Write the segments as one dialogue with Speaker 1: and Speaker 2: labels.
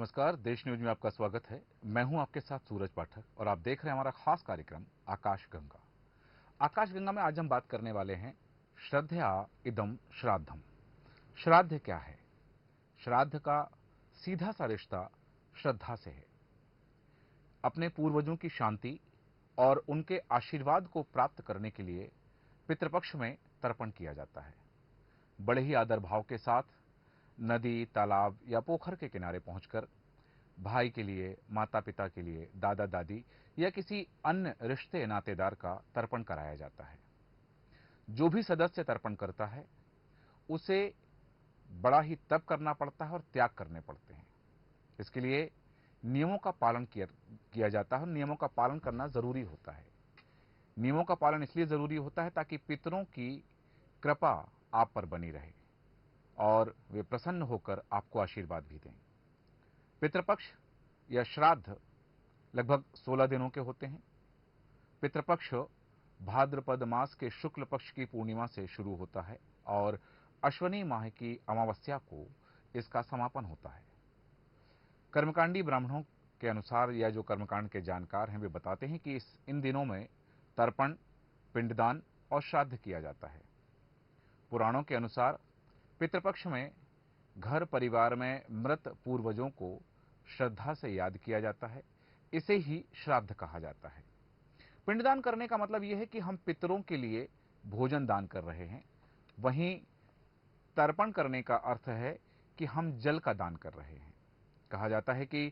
Speaker 1: नमस्कार, देश न्यूज में आपका स्वागत है। मैं हूं आपके साथ सूरज पाठक और आप देख रहे हैं हमारा खास कार्यक्रम आकाश गंगा। आकाश गंगा में आज हम बात करने वाले हैं श्रद्धया इदम श्राद्धम। श्राद्ध क्या है? श्राद्ध का सीधा सा रिश्ता श्रद्धा से है। अपने पूर्वजों की शांति और उनके आशीर्वाद को प्राप्त करने के लिए पितृपक्ष में तर्पण किया जाता है। बड़े ही आदर भाव के साथ नदी, तालाब या पोखर के किनारे पहुंचकर भाई के लिए, माता पिता के लिए, दादा दादी या किसी अन्य रिश्ते नातेदार का तर्पण कराया जाता है। जो भी सदस्य तर्पण करता है उसे बड़ा ही तप करना पड़ता है और त्याग करने पड़ते हैं। इसके लिए नियमों का पालन किया जाता है और नियमों का पालन करना जरूरी होता है। नियमों का पालन इसलिए जरूरी होता है ताकि पितरों की कृपा आप पर बनी रहे और वे प्रसन्न होकर आपको आशीर्वाद भी दें। पितृपक्ष या श्राद्ध लगभग 16 दिनों के होते हैं। पितृपक्ष भाद्रपद मास के शुक्ल पक्ष की पूर्णिमा से शुरू होता है और अश्वनी माह की अमावस्या को इसका समापन होता है। कर्मकांडी ब्राह्मणों के अनुसार या जो कर्मकांड के जानकार हैं वे बताते हैं कि इन दिनों में तर्पण, पिंडदान और श्राद्ध किया जाता है। पुराणों के अनुसार पितृपक्ष में घर परिवार में मृत पूर्वजों को श्रद्धा से याद किया जाता है। इसे ही श्राद्ध कहा जाता है। पिंडदान करने का मतलब यह है कि हम पितरों के लिए भोजन दान कर रहे हैं। वहीं तर्पण करने का अर्थ है कि हम जल का दान कर रहे हैं। कहा जाता है कि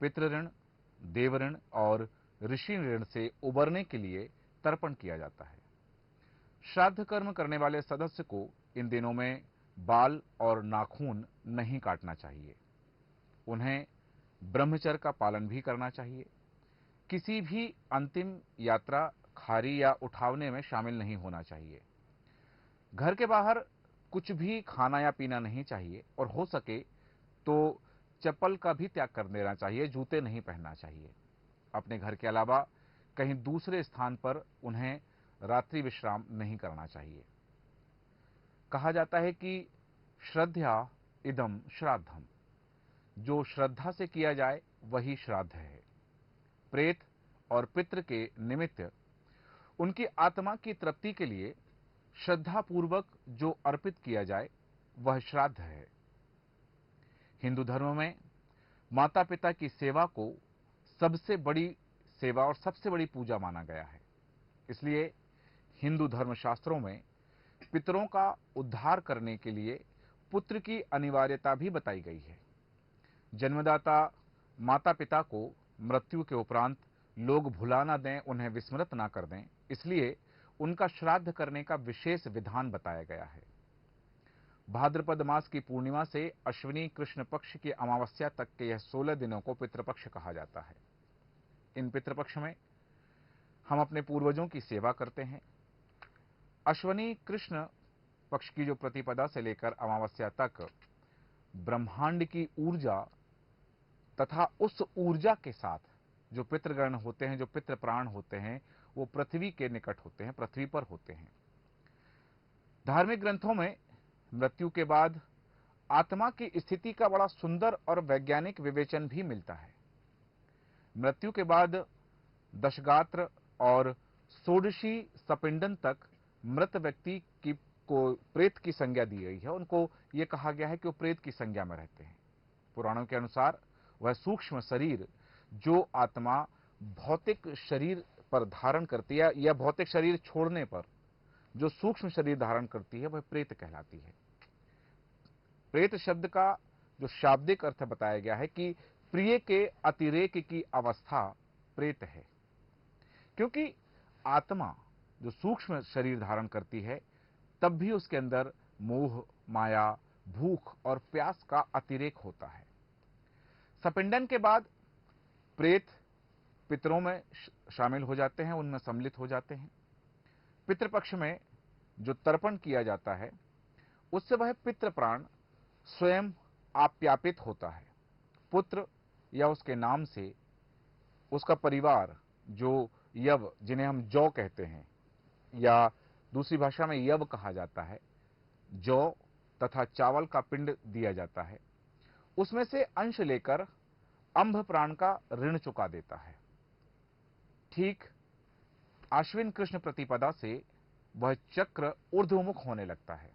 Speaker 1: पितृ ऋण, देव ऋण और ऋषि ऋण से उबरने के लिए तर्पण किया जाता है। श्राद्ध कर्म करने वाले सदस्य को इन दिनों में बाल और नाखून नहीं काटना चाहिए। उन्हें ब्रह्मचर्य का पालन भी करना चाहिए। किसी भी अंतिम यात्रा, खारी या उठावने में शामिल नहीं होना चाहिए। घर के बाहर कुछ भी खाना या पीना नहीं चाहिए और हो सके तो चप्पल का भी त्याग कर देना चाहिए, जूते नहीं पहनना चाहिए। अपने घर के अलावा कहीं दूसरे स्थान पर उन्हें रात्रि विश्राम नहीं करना चाहिए। कहा जाता है कि श्रद्धया इदम श्राद्धम, जो श्रद्धा से किया जाए वही श्राद्ध है। प्रेत और पितृ के निमित्त उनकी आत्मा की तृप्ति के लिए श्रद्धा पूर्वक जो अर्पित किया जाए वह श्राद्ध है। हिंदू धर्म में माता पिता की सेवा को सबसे बड़ी सेवा और सबसे बड़ी पूजा माना गया है। इसलिए हिंदू धर्म शास्त्रों में पितरों का उद्धार करने के लिए पुत्र की अनिवार्यता भी बताई गई है। जन्मदाता माता पिता को मृत्यु के उपरांत लोग भुला ना दें, उन्हें विस्मृत ना कर दें, इसलिए उनका श्राद्ध करने का विशेष विधान बताया गया है। भाद्रपद मास की पूर्णिमा से अश्विनी कृष्ण पक्ष की अमावस्या तक के यह 16 दिनों को पितृपक्ष कहा जाता है। इन पितृपक्ष में हम अपने पूर्वजों की सेवा करते हैं। अश्वनी कृष्ण पक्ष की जो प्रतिपदा से लेकर अमावस्या तक ब्रह्मांड की ऊर्जा तथा उस ऊर्जा के साथ जो पितृगण होते हैं, जो पितृ प्राण होते हैं, वो पृथ्वी के निकट होते हैं, पृथ्वी पर होते हैं। धार्मिक ग्रंथों में मृत्यु के बाद आत्मा की स्थिति का बड़ा सुंदर और वैज्ञानिक विवेचन भी मिलता है। मृत्यु के बाद दशगात्र और षोडशी सपिंडन तक मृत व्यक्ति की को प्रेत की संज्ञा दी गई है। उनको यह कहा गया है कि वो प्रेत की संज्ञा में रहते हैं। पुराणों के अनुसार वह सूक्ष्म शरीर जो आत्मा भौतिक शरीर पर धारण करती है या भौतिक शरीर छोड़ने पर जो सूक्ष्म शरीर धारण करती है वह प्रेत कहलाती है। प्रेत शब्द का जो शाब्दिक अर्थ बताया गया है कि प्रिय के अतिरेक की अवस्था प्रेत है, क्योंकि आत्मा जो सूक्ष्म शरीर धारण करती है तब भी उसके अंदर मोह, माया, भूख और प्यास का अतिरेक होता है। सपिंडन के बाद प्रेत पितरों में शामिल हो जाते हैं, उनमें सम्मिलित हो जाते हैं। पितृपक्ष में जो तर्पण किया जाता है उससे वह पितृ प्राण स्वयं आप्यापित होता है। पुत्र या उसके नाम से उसका परिवार जो यव, जिन्हें हम जौ कहते हैं या दूसरी भाषा में यव कहा जाता है, जौ तथा चावल का पिंड दिया जाता है। उसमें से अंश लेकर अंभ प्राण का ऋण चुका देता है। ठीक आश्विन कृष्ण प्रतिपदा से वह चक्र ऊर्ध्वमुख होने लगता है।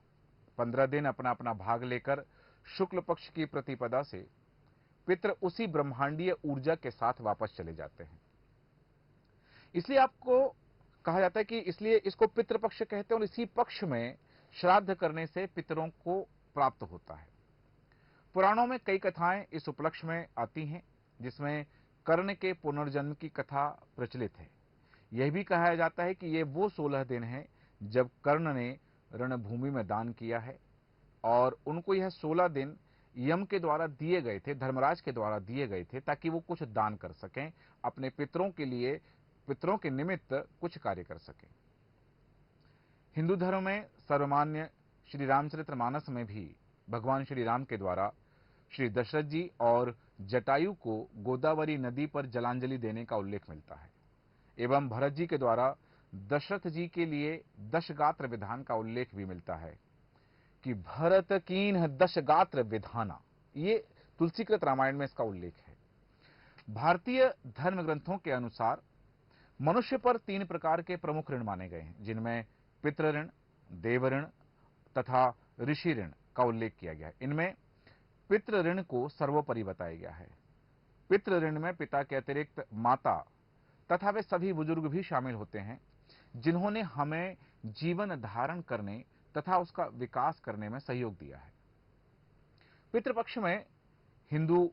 Speaker 1: 15 दिन अपना अपना भाग लेकर शुक्ल पक्ष की प्रतिपदा से पितृ उसी ब्रह्मांडीय ऊर्जा के साथ वापस चले जाते हैं। इसलिए आपको कहा जाता है कि इसलिए इसको पितृपक्ष कहते हैं और इसी पक्ष में श्राद्ध करने से पितरों को प्राप्त होता है। पुराणों में कई कथाएं इस उपलक्ष्य में आती हैं, जिसमें कर्ण के पुनर्जन्म की कथा प्रचलित है। यह भी कहा जाता है कि ये वो 16 दिन हैं जब कर्ण ने रणभूमि में दान किया है और उनको यह 16 दिन यम के द्वारा दिए गए थे, धर्मराज के द्वारा दिए गए थे, ताकि वो कुछ दान कर सकें, अपने पितरों के लिए, पितरों के निमित्त कुछ कार्य कर सकें। हिंदू धर्म में सर्वमान्य श्री रामचरितमानस में भी भगवान श्री राम के द्वारा श्री दशरथ जी और जटायु को गोदावरी नदी पर जलांजलि देने का उल्लेख मिलता है एवं भरत जी के द्वारा दशरथ जी के लिए दशगात्र विधान का उल्लेख भी मिलता है कि भरत कीन्ह दशगात्र विधाना। ये तुलसीकृत रामायण में इसका उल्लेख है। भारतीय धर्म ग्रंथों के अनुसार मनुष्य पर 3 प्रकार के प्रमुख ऋण माने गए हैं, जिनमें पितृ ऋण, देव ऋण तथा ऋषि ऋण का उल्लेख किया गया है। इनमें पितृ ऋण को सर्वोपरि बताया गया है। पितृ ऋण में पिता के अतिरिक्त माता तथा वे सभी बुजुर्ग भी शामिल होते हैं जिन्होंने हमें जीवन धारण करने तथा उसका विकास करने में सहयोग दिया है। पितृपक्ष में हिंदू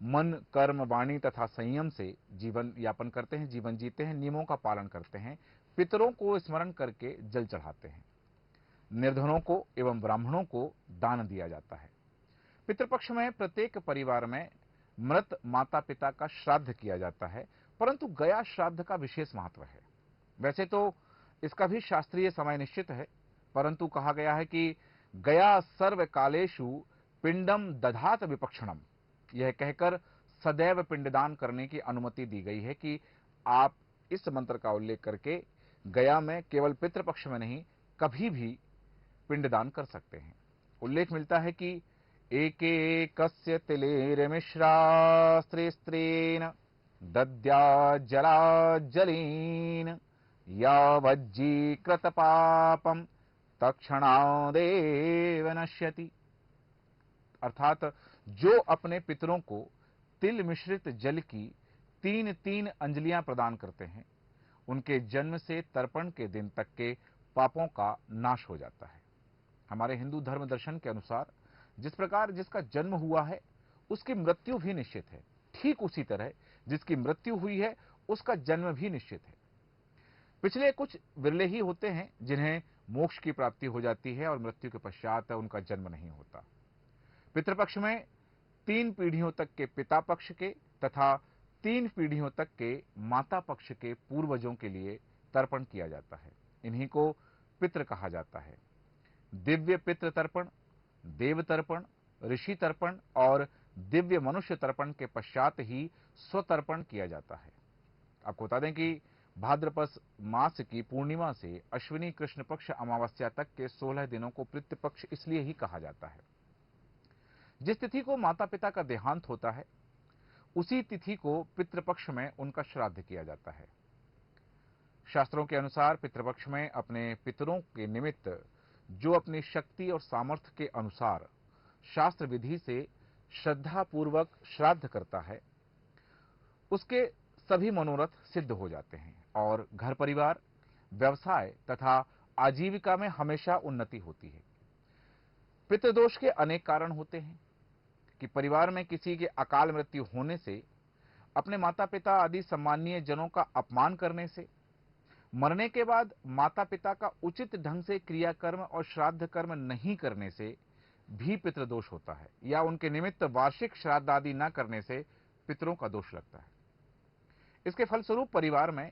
Speaker 1: मन, कर्म, वाणी तथा संयम से जीवन यापन करते हैं, जीवन जीते हैं, नियमों का पालन करते हैं, पितरों को स्मरण करके जल चढ़ाते हैं। निर्धनों को एवं ब्राह्मणों को दान दिया जाता है। पितृपक्ष में प्रत्येक परिवार में मृत माता पिता का श्राद्ध किया जाता है, परंतु गया श्राद्ध का विशेष महत्व है। वैसे तो इसका भी शास्त्रीय समय निश्चित है, परंतु कहा गया है कि गया सर्व कालेषु पिंडम दधात विपक्षणम। यह कहकर सदैव पिंडदान करने की अनुमति दी गई है कि आप इस मंत्र का उल्लेख करके गया में केवल पितृपक्ष में नहीं, कभी भी पिंडदान कर सकते हैं। उल्लेख मिलता है कि एकेकस्य तिलेर्मिश्रा स्त्रीस्त्रीन् दद्या जलाजलीन् यावज्जीकृत पापम तत्क्षणादेव नश्यति। अर्थात जो अपने पितरों को तिल मिश्रित जल की 3-3 अंजलियां प्रदान करते हैं, उनके जन्म से तर्पण के दिन तक के पापों का नाश हो जाता है। हमारे हिंदू धर्म दर्शन के अनुसार जिस प्रकार जिसका जन्म हुआ है उसकी मृत्यु भी निश्चित है, ठीक उसी तरह जिसकी मृत्यु हुई है उसका जन्म भी निश्चित है। पिछले कुछ विरले ही होते हैं जिन्हें मोक्ष की प्राप्ति हो जाती है और मृत्यु के पश्चात उनका जन्म नहीं होता। पितृपक्ष में 3 पीढ़ियों तक के पिता पक्ष के तथा 3 पीढ़ियों तक के माता पक्ष के पूर्वजों के लिए तर्पण किया जाता है। इन्हीं को पितृ कहा जाता है। दिव्य पितृ तर्पण, देव तर्पण, ऋषि तर्पण और दिव्य मनुष्य तर्पण के पश्चात ही स्वतर्पण किया जाता है। आपको बता दें कि भाद्रपद मास की पूर्णिमा से अश्विनी कृष्ण पक्ष अमावस्या तक के 16 दिनों को पितृपक्ष इसलिए ही कहा जाता है। जिस तिथि को माता पिता का देहांत होता है उसी तिथि को पितृपक्ष में उनका श्राद्ध किया जाता है। शास्त्रों के अनुसार पितृपक्ष में अपने पितरों के निमित्त जो अपनी शक्ति और सामर्थ्य के अनुसार शास्त्र विधि से श्रद्धा पूर्वक श्राद्ध करता है, उसके सभी मनोरथ सिद्ध हो जाते हैं और घर परिवार, व्यवसाय तथा आजीविका में हमेशा उन्नति होती है। पितृदोष के अनेक कारण होते हैं कि परिवार में किसी के अकाल मृत्यु होने से, अपने माता पिता आदि सम्मानीय जनों का अपमान करने से, मरने के बाद माता पिता का उचित ढंग से क्रियाकर्म और श्राद्ध कर्म नहीं करने से भी पितृदोष होता है, या उनके निमित्त वार्षिक श्राद्ध आदि न करने से पितरों का दोष लगता है। इसके फलस्वरूप परिवार में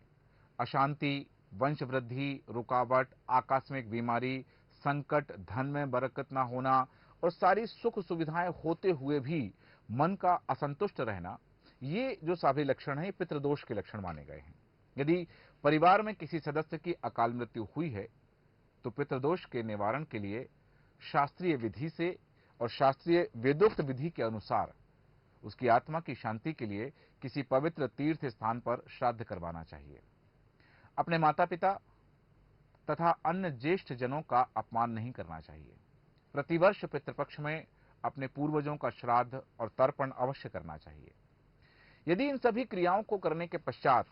Speaker 1: अशांति, वंश वृद्धि, रुकावट, आकस्मिक बीमारी, संकट, धन में बरकत ना होना और सारी सुख सुविधाएं होते हुए भी मन का असंतुष्ट रहना, ये जो सभी लक्षण हैं पितृदोष के लक्षण माने गए हैं। यदि परिवार में किसी सदस्य की अकाल मृत्यु हुई है तो पितृदोष के निवारण के लिए शास्त्रीय विधि से और शास्त्रीय वेदोक्त विधि के अनुसार उसकी आत्मा की शांति के लिए किसी पवित्र तीर्थ स्थान पर श्राद्ध करवाना चाहिए। अपने माता पिता तथा अन्य ज्येष्ठ जनों का अपमान नहीं करना चाहिए। प्रतिवर्ष पितृपक्ष में अपने पूर्वजों का श्राद्ध और तर्पण अवश्य करना चाहिए। यदि इन सभी क्रियाओं को करने के पश्चात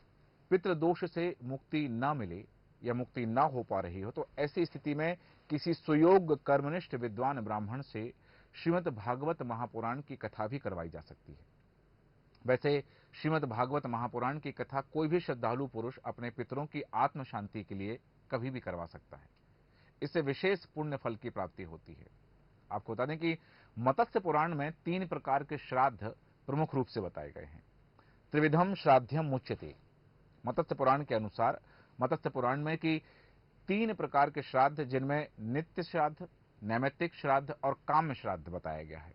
Speaker 1: पितृदोष से मुक्ति न मिले या मुक्ति न हो पा रही हो, तो ऐसी स्थिति में किसी सुयोग कर्मनिष्ठ विद्वान ब्राह्मण से श्रीमद् भागवत महापुराण की कथा भी करवाई जा सकती है। वैसे श्रीमद् भागवत महापुराण की कथा कोई भी श्रद्धालु पुरुष अपने पितरों की आत्म शांति के लिए कभी भी करवा सकता है। इससे विशेष पुण्य फल की प्राप्ति होती है। आपको बता दें कि मत्स्य पुराण में 3 प्रकार के श्राद्ध प्रमुख रूप से बताए गए हैं। त्रिविधम श्राद्धम मुच्यते। मत्स्य पुराण के अनुसार मत्स्य पुराण में कि 3 प्रकार के श्राद्ध, जिनमें नित्य श्राद्ध, नैमित्तिक श्राद्ध और काम्य श्राद्ध बताया गया है।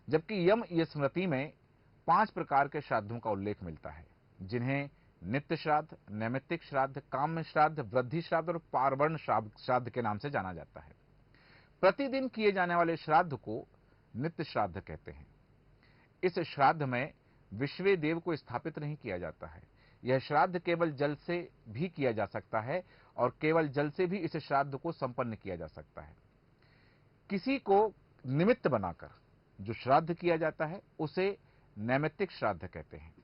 Speaker 1: जबकि यम स्मृति में 5 प्रकार के श्राद्धों का उल्लेख मिलता है, जिन्हें नित्य श्राद्ध, नैमित्तिक श्राद्ध, काम्य श्राद्ध, वृद्धि श्राद्ध और पार्वण श्राद्ध के नाम से जाना जाता है। प्रतिदिन किए जाने वाले श्राद्ध को नित्य श्राद्ध कहते हैं। इस श्राद्ध में विश्वे देव को स्थापित नहीं किया जाता है। यह श्राद्ध केवल जल से भी किया जा सकता है और केवल जल से भी इस श्राद्ध को संपन्न किया जा सकता है। किसी को निमित्त बनाकर जो श्राद्ध किया जाता है उसे नैमित्तिक श्राद्ध कहते हैं।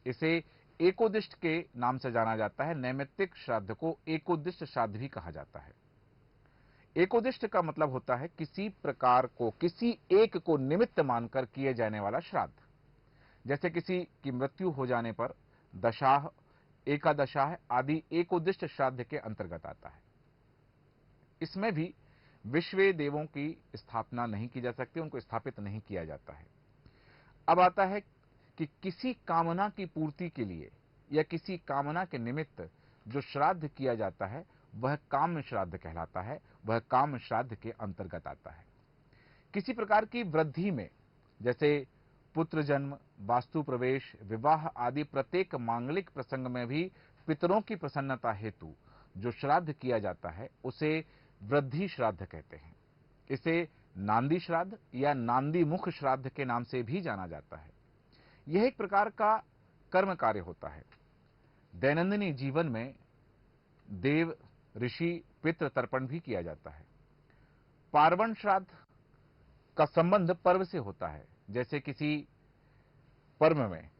Speaker 1: इसे एकोदिष्ट के नाम से जाना जाता है। नैमित्तिक श्राद्ध को एकोदिष्ट श्राद्ध भी कहा जाता है। एकोदिष्ट का मतलब होता है किसी प्रकार को, किसी एक को निमित्त मानकर किए जाने वाला श्राद्ध। जैसे किसी की मृत्यु हो जाने पर दशाह, एकादशाह आदि एकोदिष्ट श्राद्ध के अंतर्गत आता है। इसमें भी विश्वे देवों की स्थापना नहीं की जा सकती, उनको स्थापित नहीं किया जाता है। अब आता है कि किसी कामना की पूर्ति के लिए या किसी कामना के निमित्त जो श्राद्ध किया जाता है वह काम्य श्राद्ध कहलाता है, वह काम्य श्राद्ध के अंतर्गत आता है। किसी प्रकार की वृद्धि में, जैसे पुत्र जन्म, वास्तु प्रवेश, विवाह आदि प्रत्येक मांगलिक प्रसंग में भी पितरों की प्रसन्नता हेतु जो श्राद्ध किया जाता है उसे वृद्धि श्राद्ध कहते हैं। इसे नांदी श्राद्ध या नांदी मुख श्राद्ध के नाम से भी जाना जाता है। यह एक प्रकार का कर्म कार्य होता है। दैनंदिनी जीवन में देव, ऋषि, पितृ तर्पण भी किया जाता है। पार्वण श्राद्ध का संबंध पर्व से होता है। जैसे किसी पर्व में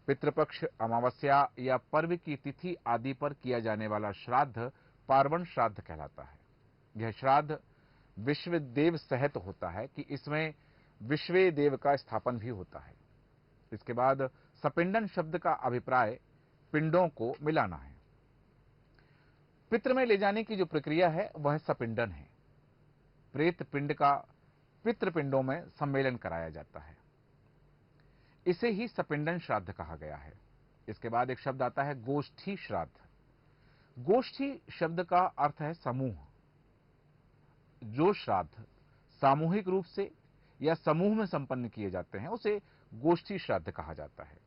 Speaker 1: पितृपक्ष, अमावस्या या पर्व की तिथि आदि पर किया जाने वाला श्राद्ध पार्वण श्राद्ध कहलाता है। यह श्राद्ध विश्व देव सहित होता है कि इसमें विश्वे देव का स्थापन भी होता है। इसके बाद सपिंडन शब्द का अभिप्राय पिंडों को मिलाना है। पितृ में ले जाने की जो प्रक्रिया है वह सपिंडन है। प्रेत पिंड का पितृपिंडों में सम्मेलन कराया जाता है। इसे ही सपिंडन श्राद्ध कहा गया है। इसके बाद एक शब्द आता है गोष्ठी श्राद्ध। गोष्ठी शब्द का अर्थ है समूह। जो श्राद्ध सामूहिक रूप से या समूह में संपन्न किए जाते हैं उसे गोष्ठी श्राद्ध कहा जाता है।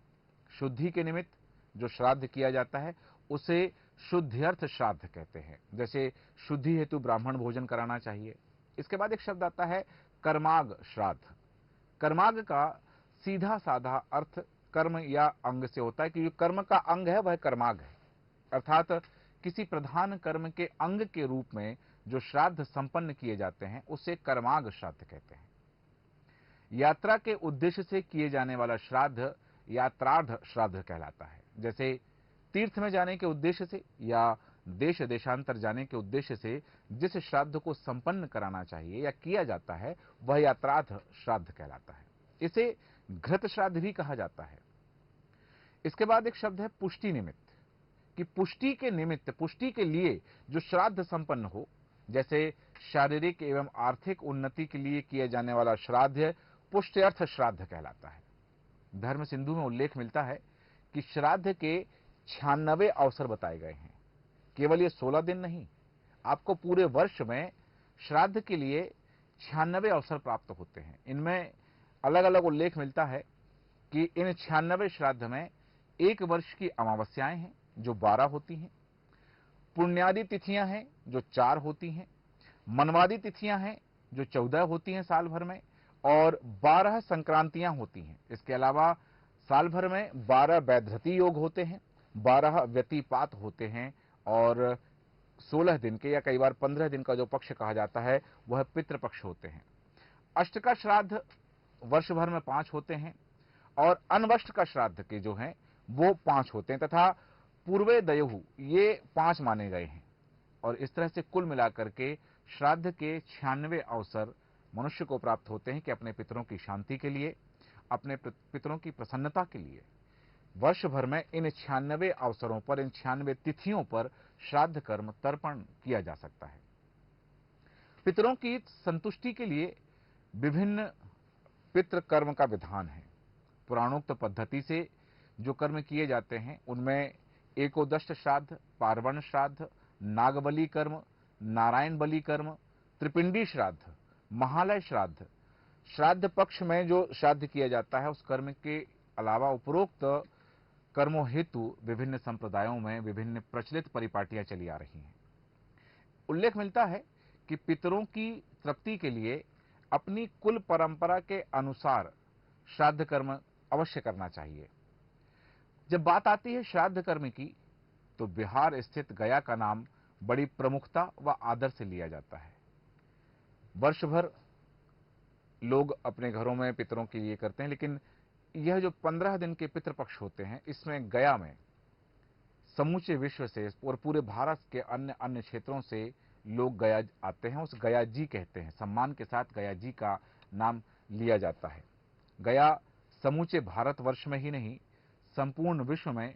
Speaker 1: शुद्धि के निमित्त जो श्राद्ध किया जाता है उसे शुद्ध्यर्थ श्राद्ध कहते हैं। जैसे शुद्धि हेतु ब्राह्मण भोजन कराना चाहिए। इसके बाद एक शब्द आता है कर्माग श्राद्ध। कर्माग का सीधा साधा अर्थ कर्म या अंग से होता है कि जो कर्म का अंग है वह कर्माग है, अर्थात किसी प्रधान कर्म के अंग के रूप में जो श्राद्ध संपन्न किए जाते हैं उसे कर्माग श्राद्ध कहते हैं। यात्रा के उद्देश्य से किए जाने वाला श्राद्ध यात्रार्ध श्राद्ध कहलाता है। जैसे तीर्थ में जाने के उद्देश्य से या देश देशांतर जाने के उद्देश्य से जिस श्राद्ध को संपन्न कराना चाहिए या किया जाता है वह यात्रार्ध श्राद्ध कहलाता है। इसे घृत श्राद्ध भी कहा जाता है। इसके बाद एक शब्द है पुष्टि निमित्त, कि पुष्टि के निमित्त, पुष्टि के लिए जो श्राद्ध संपन्न हो, जैसे शारीरिक एवं आर्थिक उन्नति के लिए किया जाने वाला श्राद्ध पुष्ट्यर्थ श्राद्ध कहलाता है। धर्म सिंधु में उल्लेख मिलता है कि श्राद्ध के 96 अवसर बताए गए हैं। केवल ये 16 दिन नहीं, आपको पूरे वर्ष में श्राद्ध के लिए 96 अवसर प्राप्त होते हैं। इनमें अलग अलग उल्लेख मिलता है कि इन 96 श्राद्ध में एक वर्ष की अमावस्याएं हैं जो 12 होती हैं, पुण्यादि तिथियां हैं जो 4 होती हैं, मनवादी तिथियां हैं जो 14 होती हैं साल भर में, और 12 संक्रांतियां होती हैं। इसके अलावा साल भर में 12 वैधृति योग होते हैं, 12 व्यतिपात होते हैं और 16 दिन के या कई बार 15 दिन का जो पक्ष कहा जाता है वह पितृपक्ष होते हैं। अष्ट का श्राद्ध वर्ष भर में 5 होते हैं और अनवष्ट का श्राद्ध के जो हैं वो 5 होते हैं तथा पूर्वे दयहु ये 5 माने गए हैं। और इस तरह से कुल मिलाकर के श्राद्ध के 96 अवसर मनुष्य को प्राप्त होते हैं कि अपने पितरों की शांति के लिए, अपने पितरों की प्रसन्नता के लिए वर्ष भर में इन 96 अवसरों पर, इन 96 तिथियों पर श्राद्ध कर्म तर्पण किया जा सकता है। पितरों की संतुष्टि के लिए विभिन्न पितृ कर्म का विधान है। पुराणोक्त पद्धति से जो कर्म किए जाते हैं उनमें एकोदष्ट श्राद्ध, पार्वण श्राद्ध, नागबली कर्म, नारायण बलि कर्म, त्रिपिंडी श्राद्ध, महालय श्राद्ध, श्राद्ध पक्ष में जो श्राद्ध किया जाता है उस कर्म के अलावा उपरोक्त कर्मों हेतु विभिन्न संप्रदायों में विभिन्न प्रचलित परिपाटियां चली आ रही हैं। उल्लेख मिलता है कि पितरों की तृप्ति के लिए अपनी कुल परंपरा के अनुसार श्राद्ध कर्म अवश्य करना चाहिए। जब बात आती है श्राद्ध कर्म की तो बिहार स्थित गया का नाम बड़ी प्रमुखता व आदर से लिया जाता है। वर्ष भर लोग अपने घरों में पितरों के लिए करते हैं, लेकिन यह जो 15 दिन के पितृपक्ष होते हैं इसमें गया में समूचे विश्व से और पूरे भारत के अन्य अन्य क्षेत्रों से लोग गया आते हैं। उस गया जी कहते हैं, सम्मान के साथ गया जी का नाम लिया जाता है। गया समूचे भारतवर्ष में ही नहीं संपूर्ण विश्व में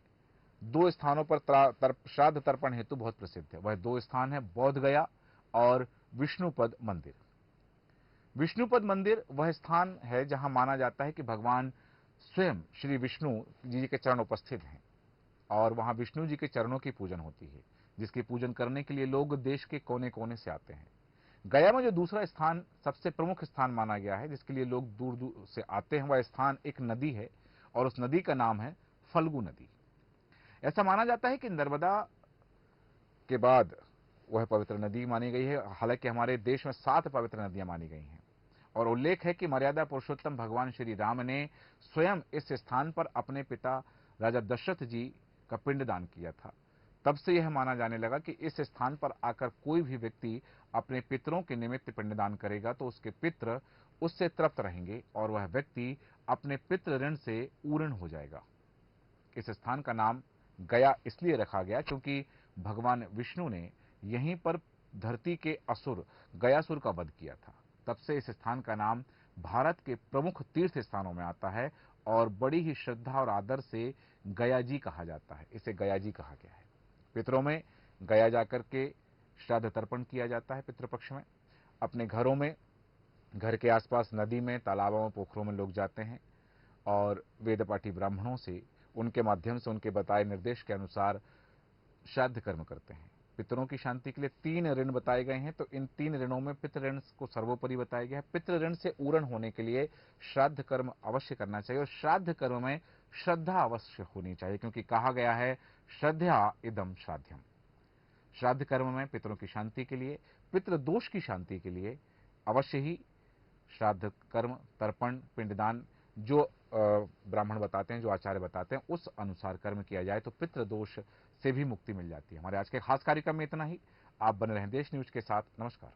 Speaker 1: 2 स्थानों पर श्राद्ध तर्पण हेतु बहुत प्रसिद्ध है। वह 2 स्थान है बौद्ध गया और विष्णुपद मंदिर। विष्णुपद मंदिर वह स्थान है जहां माना जाता है कि भगवान स्वयं श्री विष्णु जी के चरण उपस्थित हैं और वहां विष्णु जी के चरणों की पूजन होती है, जिसकी पूजन करने के लिए लोग देश के कोने कोने से आते हैं। गया में जो दूसरा स्थान सबसे प्रमुख स्थान माना गया है जिसके लिए लोग दूर दूर से आते हैं, वह स्थान एक नदी है और उस नदी का नाम है फल्गु नदी। ऐसा माना जाता है कि नर्मदा के बाद वह पवित्र नदी मानी गई है। हालांकि हमारे देश में 7 पवित्र नदियां मानी गई हैं और उल्लेख है कि मर्यादा पुरुषोत्तम भगवान श्री राम ने स्वयं इस स्थान पर अपने पिता राजा दशरथ जी का पिंडदान किया था। तब से यह माना जाने लगा कि इस स्थान पर आकर कोई भी व्यक्ति अपने पितरों के निमित्त पिंडदान करेगा तो उसके पितृ उससे तृप्त रहेंगे और वह व्यक्ति अपने पितृ ऋण से ऊऋण हो जाएगा। इस स्थान का नाम गया इसलिए रखा गया क्योंकि भगवान विष्णु ने यहीं पर धरती के असुर गयासुर का वध किया था। तब से इस स्थान का नाम भारत के प्रमुख तीर्थ स्थानों में आता है और बड़ी ही श्रद्धा और आदर से गया जी कहा जाता है। इसे गया जी कहा गया है। पितरों में गया जाकर के श्राद्ध तर्पण किया जाता है। पितृपक्ष में अपने घरों में, घर के आसपास नदी में, तालाबों में, पोखरों में लोग जाते हैं और वेदपाठी ब्राह्मणों से उनके माध्यम से उनके बताए निर्देश के अनुसार श्राद्ध कर्म करते हैं। पितरों की शांति के लिए 3 ऋण बताए गए हैं, तो इन 3 ऋणों में पितृ ऋण को सर्वोपरि बताया गया है। पितृ ऋण से ऊरण होने के लिए श्राद्ध कर्म अवश्य करना चाहिए और श्राद्ध कर्म में श्रद्धा अवश्य होनी चाहिए, क्योंकि कहा गया है श्रद्धा इदम श्राद्धम। श्राद्ध कर्म में पितरों की शांति के लिए, पितृ दोष की शांति के लिए अवश्य ही श्राद्ध कर्म, तर्पण, पिंडदान जो ब्राह्मण बताते हैं, जो आचार्य बताते हैं, उस अनुसार कर्म किया जाए तो पितृ दोष से भी मुक्ति मिल जाती है। हमारे आज के खास कार्यक्रम में इतना ही। आप बने रहें देश न्यूज के साथ। नमस्कार।